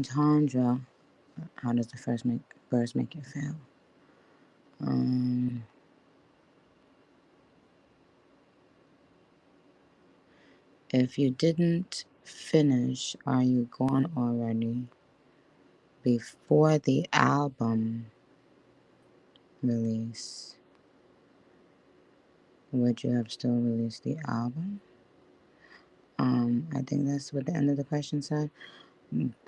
Tundra. How does the verse make you feel? Um, if you didn't finish, are you gone already? Before the album release, would you have still released the album? I think that's what the end of the question said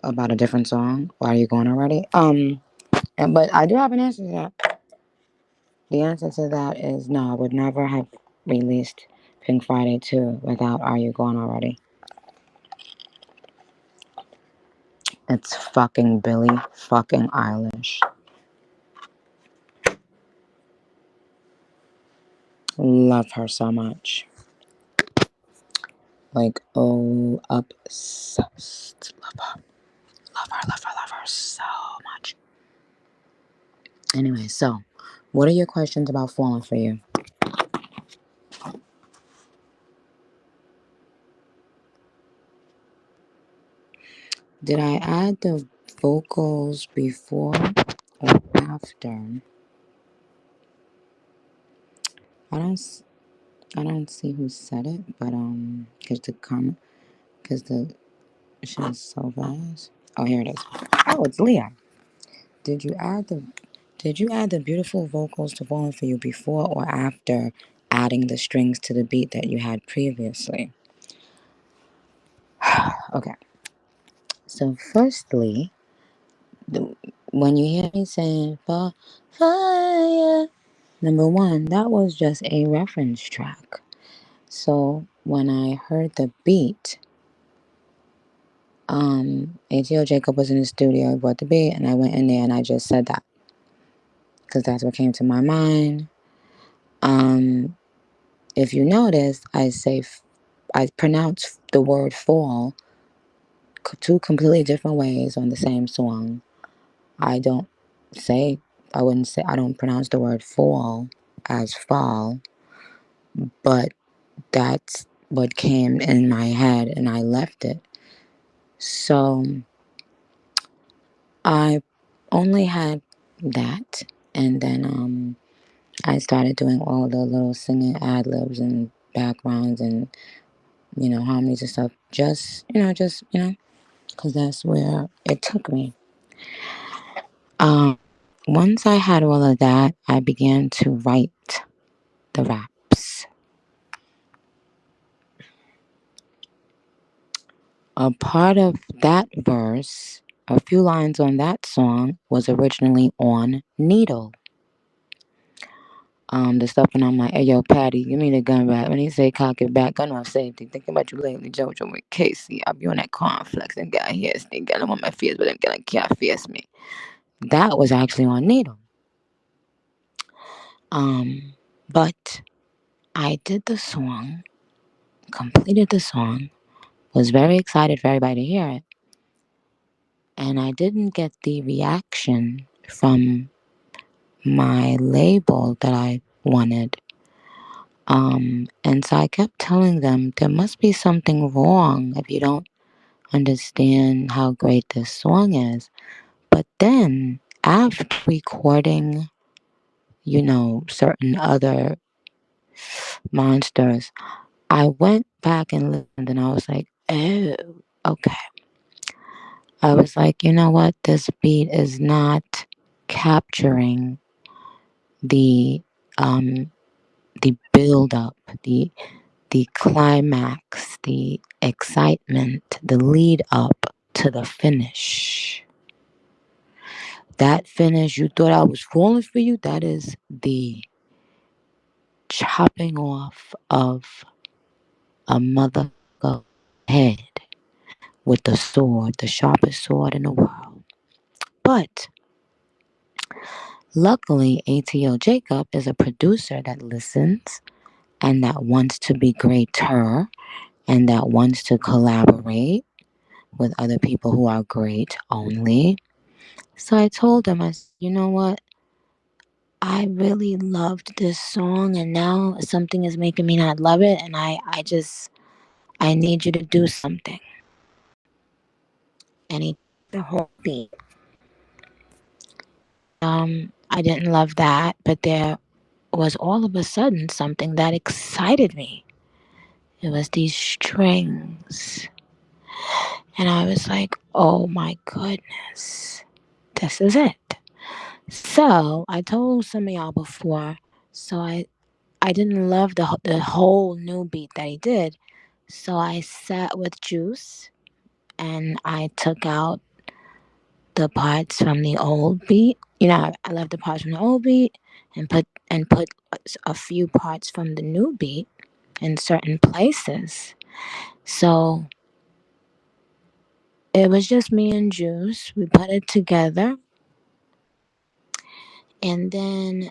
about a different song. Why are you going already? But I do have an answer to that. The answer to that is no. I would never have released Pink Friday 2 without Are You Gone Already? It's fucking Billie fucking Eilish. Love her so much. Like, oh, obsessed. Love her. Love her, love her, love her so much. Anyway, so what are your questions about Falling for You? Did I add the vocals before or after? I don't. I don't see who said it, but cause the shit is so fast. Oh, here it is. Oh, it's Leah. Did you add the Did you add the beautiful vocals to Falling for You before or after adding the strings to the beat that you had previously? Okay. So, firstly, when you hear me saying fire, number one, that was just a reference track. So when I heard the beat, ATO Jacob was in the studio, brought the beat, and I went in there and I just said that because that's what came to my mind. If you notice, I pronounce the word fall two completely different ways on the same song. I don't say, I wouldn't say, I don't pronounce the word fall as fall, but that's what came in my head and I left it. So I only had that, and then I started doing all the little singing ad libs and backgrounds and harmonies and stuff. Because that's where it took me. Um, Once I had all of that, I began to write the raps. A part of that verse, a few lines on that song, was originally on Needle. The stuff when I'm like, hey yo, Patty, give me the gun back. When he say cock it back, gun off safety. Thinking about you lately, Jojo with Casey. I be on that cornflakes and got here, stink. Got him on my fears, but I'm gonna can't face me. That was actually on Needle. But I did the song, completed the song, was very excited for everybody to hear it, and I didn't get the reaction from my label that I wanted. And so I kept telling them there must be something wrong if you don't understand how great this song is. But then after recording, certain other monsters, I went back and listened and I was like, oh, okay. I was like, you know what? This beat is not capturing the um the build up, the climax, the excitement, the lead up to the finish. That finish, you thought I was falling for you? That is the chopping off of a mother head with the sword, the sharpest sword in the world. But luckily, ATL Jacob is a producer that listens and that wants to be greater and that wants to collaborate with other people who are great only. So I told him, I said, you know what? I really loved this song and now something is making me not love it and I need you to do something. And he the whole beat. I didn't love that, but there was all of a sudden something that excited me. It was these strings. And I was like, oh my goodness, this is it. So I told some of y'all before, so I didn't love the whole new beat that he did. So I sat with Juice and I took out the parts from the old beat. I left the parts from the old beat and put a few parts from the new beat in certain places. So it was just me and Juice. We put it together, and then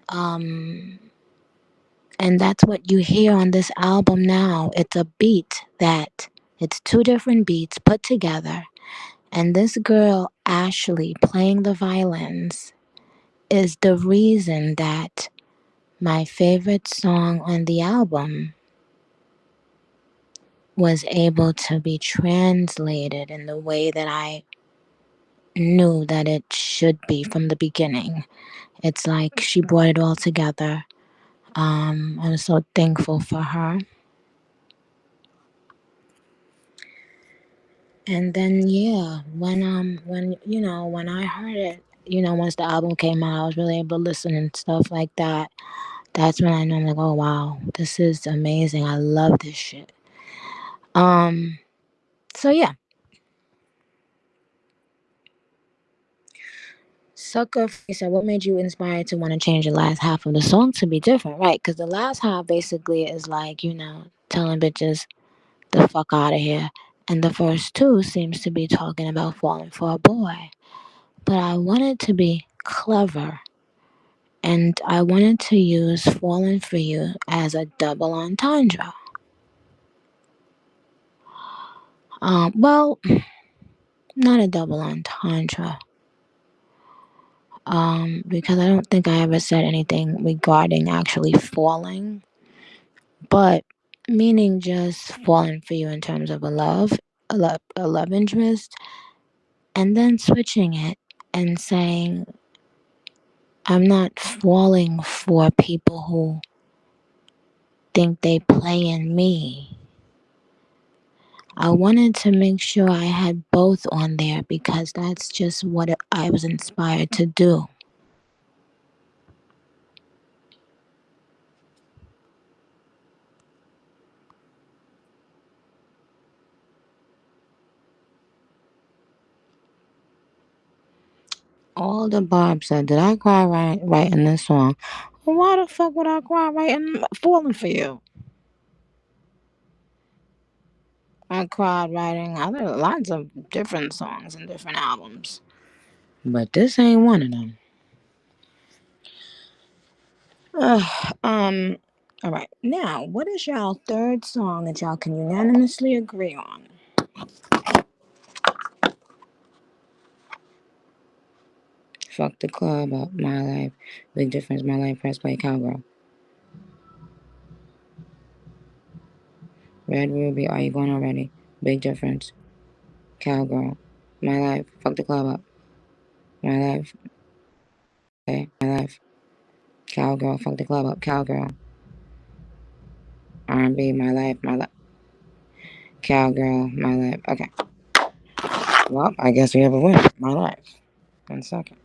and that's what you hear on this album now. It's a beat that it's two different beats put together, and this girl Ashley playing the violins is the reason that my favorite song on the album was able to be translated in the way that I knew that it should be from the beginning. It's like she brought it all together. I was so thankful for her. And then yeah, when I heard it, once the album came out, I was really able to listen and stuff like that. That's when I know I'm like, oh wow, this is amazing. I love this shit. Um, so yeah, Sucker Free said, what made you inspired to want to change the last half of the song to be different, right? Because the last half basically is like, telling bitches the fuck out of here. And the first two seems to be talking about falling for a boy. But I wanted to be clever and I wanted to use falling for you as a double entendre. Well, not a double entendre. Because I don't think I ever said anything regarding actually falling, but meaning just falling for you in terms of a love interest, and then switching it and saying, I'm not falling for people who think they play in me. I wanted to make sure I had both on there because that's just what I was inspired to do. All the Bob said, did I cry writing this song? Why the fuck would I cry writing Falling for You? I cried writing other lots of different songs and different albums. But this ain't one of them. Um, all right. Now, what is y'all third song that y'all can unanimously agree on? Fuck the club up, my life. Big difference, my life, press play, cowgirl. Red Ruby, are you going already? Big difference. Cowgirl. My life, fuck the club up. My life, okay, my life. Cowgirl, fuck the club up, cowgirl. R&B, my life. Cowgirl, my life. Okay. Well, I guess we have a winner. My life. 1 second.